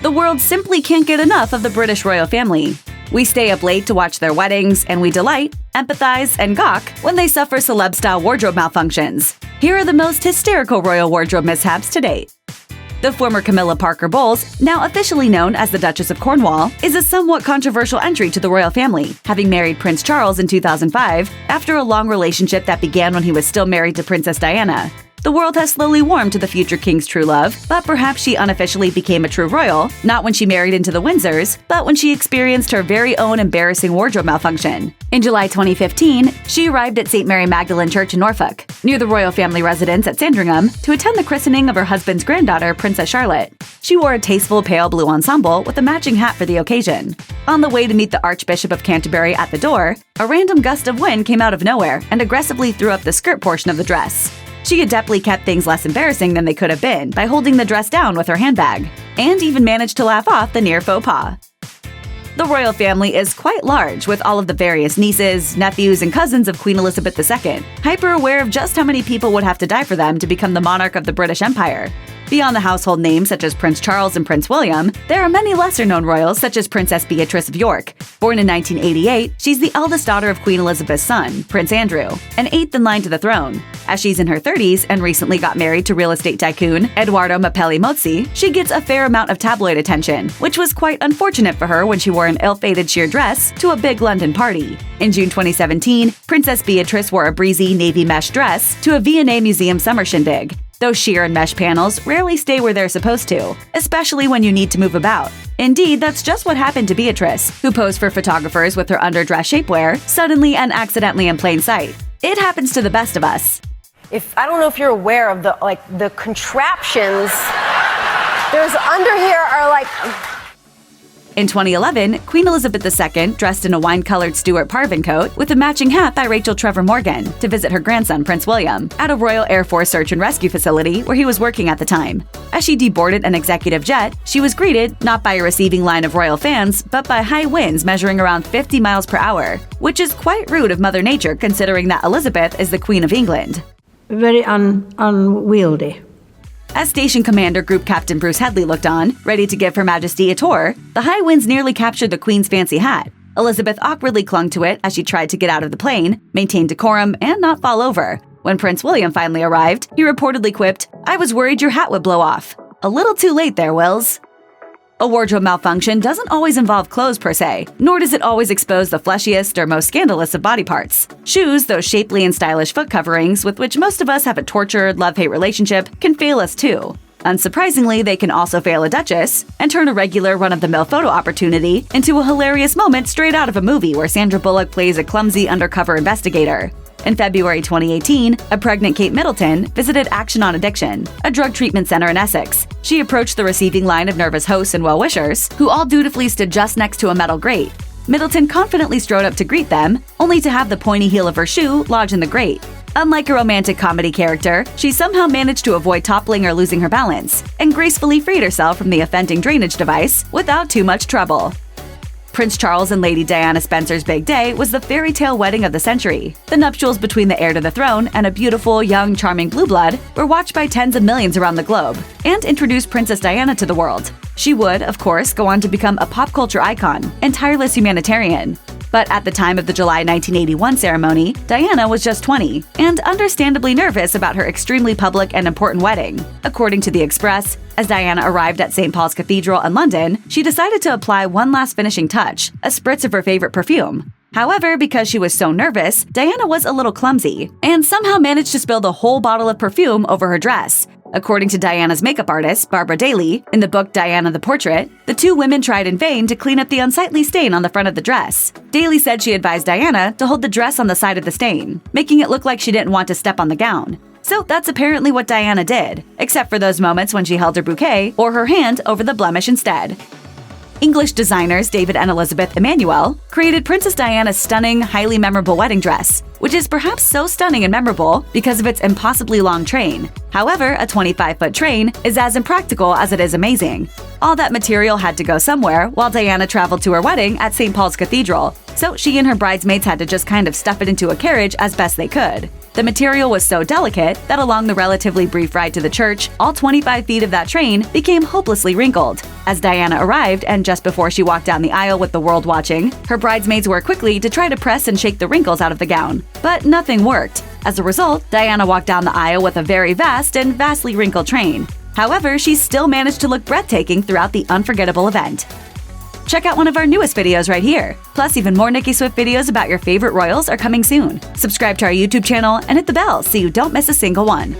The world simply can't get enough of the British royal family. We stay up late to watch their weddings, and we delight, empathize, and gawk when they suffer celeb-style wardrobe malfunctions. Here are the most hysterical royal wardrobe mishaps to date. The former Camilla Parker Bowles, now officially known as the Duchess of Cornwall, is a somewhat controversial entry to the royal family, having married Prince Charles in 2005 after a long relationship that began when he was still married to Princess Diana. The world has slowly warmed to the future king's true love, but perhaps she unofficially became a true royal, not when she married into the Windsors, but when she experienced her very own embarrassing wardrobe malfunction. In July 2015, she arrived at St. Mary Magdalene Church in Norfolk, near the royal family residence at Sandringham, to attend the christening of her husband's granddaughter, Princess Charlotte. She wore a tasteful pale blue ensemble with a matching hat for the occasion. On the way to meet the Archbishop of Canterbury at the door, a random gust of wind came out of nowhere and aggressively threw up the skirt portion of the dress. She adeptly kept things less embarrassing than they could have been by holding the dress down with her handbag, and even managed to laugh off the near faux pas. The royal family is quite large, with all of the various nieces, nephews, and cousins of Queen Elizabeth II, hyper aware of just how many people would have to die for them to become the monarch of the British Empire. Beyond the household names such as Prince Charles and Prince William, there are many lesser-known royals such as Princess Beatrice of York. Born in 1988, she's the eldest daughter of Queen Elizabeth's son, Prince Andrew, and eighth in line to the throne. As she's in her 30s and recently got married to real estate tycoon Edoardo Mapelli Mozzi, she gets a fair amount of tabloid attention, which was quite unfortunate for her when she wore an ill-fated sheer dress to a big London party. In June 2017, Princess Beatrice wore a breezy navy mesh dress to a V&A Museum summer shindig. Those sheer and mesh panels rarely stay where they're supposed to, especially when you need to move about. Indeed, that's just what happened to Beatrice, who posed for photographers with her underdress shapewear, suddenly and accidentally in plain sight. It happens to the best of us. I don't know if you're aware of the contraptions. There's under here are In 2011, Queen Elizabeth II dressed in a wine-colored Stuart Parvin coat with a matching hat by Rachel Trevor Morgan to visit her grandson Prince William at a Royal Air Force search and rescue facility where he was working at the time. As she deboarded an executive jet, she was greeted not by a receiving line of royal fans, but by high winds measuring around 50 miles per hour, which is quite rude of Mother Nature considering that Elizabeth is the Queen of England. Very unwieldy. As Station Commander Group Captain Bruce Headley looked on, ready to give Her Majesty a tour, the high winds nearly captured the Queen's fancy hat. Elizabeth awkwardly clung to it as she tried to get out of the plane, maintain decorum, and not fall over. When Prince William finally arrived, he reportedly quipped, "I was worried your hat would blow off." A little too late there, Wills. A wardrobe malfunction doesn't always involve clothes per se, nor does it always expose the fleshiest or most scandalous of body parts. Shoes, those shapely and stylish foot coverings with which most of us have a tortured, love-hate relationship, can fail us too. Unsurprisingly, they can also fail a duchess and turn a regular run-of-the-mill photo opportunity into a hilarious moment straight out of a movie where Sandra Bullock plays a clumsy undercover investigator. In February 2018, a pregnant Kate Middleton visited Action on Addiction, a drug treatment center in Essex. She approached the receiving line of nervous hosts and well-wishers, who all dutifully stood just next to a metal grate. Middleton confidently strode up to greet them, only to have the pointy heel of her shoe lodge in the grate. Unlike a romantic comedy character, she somehow managed to avoid toppling or losing her balance, and gracefully freed herself from the offending drainage device without too much trouble. Prince Charles and Lady Diana Spencer's big day was the fairy tale wedding of the century. The nuptials between the heir to the throne and a beautiful, young, charming blue blood were watched by tens of millions around the globe and introduced Princess Diana to the world. She would, of course, go on to become a pop culture icon and tireless humanitarian. But at the time of the July 1981 ceremony, Diana was just 20 and understandably nervous about her extremely public and important wedding. According to The Express, as Diana arrived at St. Paul's Cathedral in London, she decided to apply one last finishing touch, a spritz of her favorite perfume. However, because she was so nervous, Diana was a little clumsy and somehow managed to spill the whole bottle of perfume over her dress. According to Diana's makeup artist, Barbara Daly, in the book Diana the Portrait, the two women tried in vain to clean up the unsightly stain on the front of the dress. Daly said she advised Diana to hold the dress on the side of the stain, making it look like she didn't want to step on the gown. So that's apparently what Diana did, except for those moments when she held her bouquet or her hand over the blemish instead. English designers David and Elizabeth Emanuel created Princess Diana's stunning, highly memorable wedding dress, which is perhaps so stunning and memorable because of its impossibly long train. However, a 25-foot train is as impractical as it is amazing. All that material had to go somewhere while Diana traveled to her wedding at St. Paul's Cathedral, so she and her bridesmaids had to just kind of stuff it into a carriage as best they could. The material was so delicate that along the relatively brief ride to the church, all 25 feet of that train became hopelessly wrinkled. As Diana arrived, and just before she walked down the aisle with the world watching, her bridesmaids worked quickly to try to press and shake the wrinkles out of the gown. But nothing worked. As a result, Diana walked down the aisle with a very vast and vastly wrinkled train. However, she still managed to look breathtaking throughout the unforgettable event. Check out one of our newest videos right here. Plus, even more Nicki Swift videos about your favorite royals are coming soon. Subscribe to our YouTube channel and hit the bell so you don't miss a single one.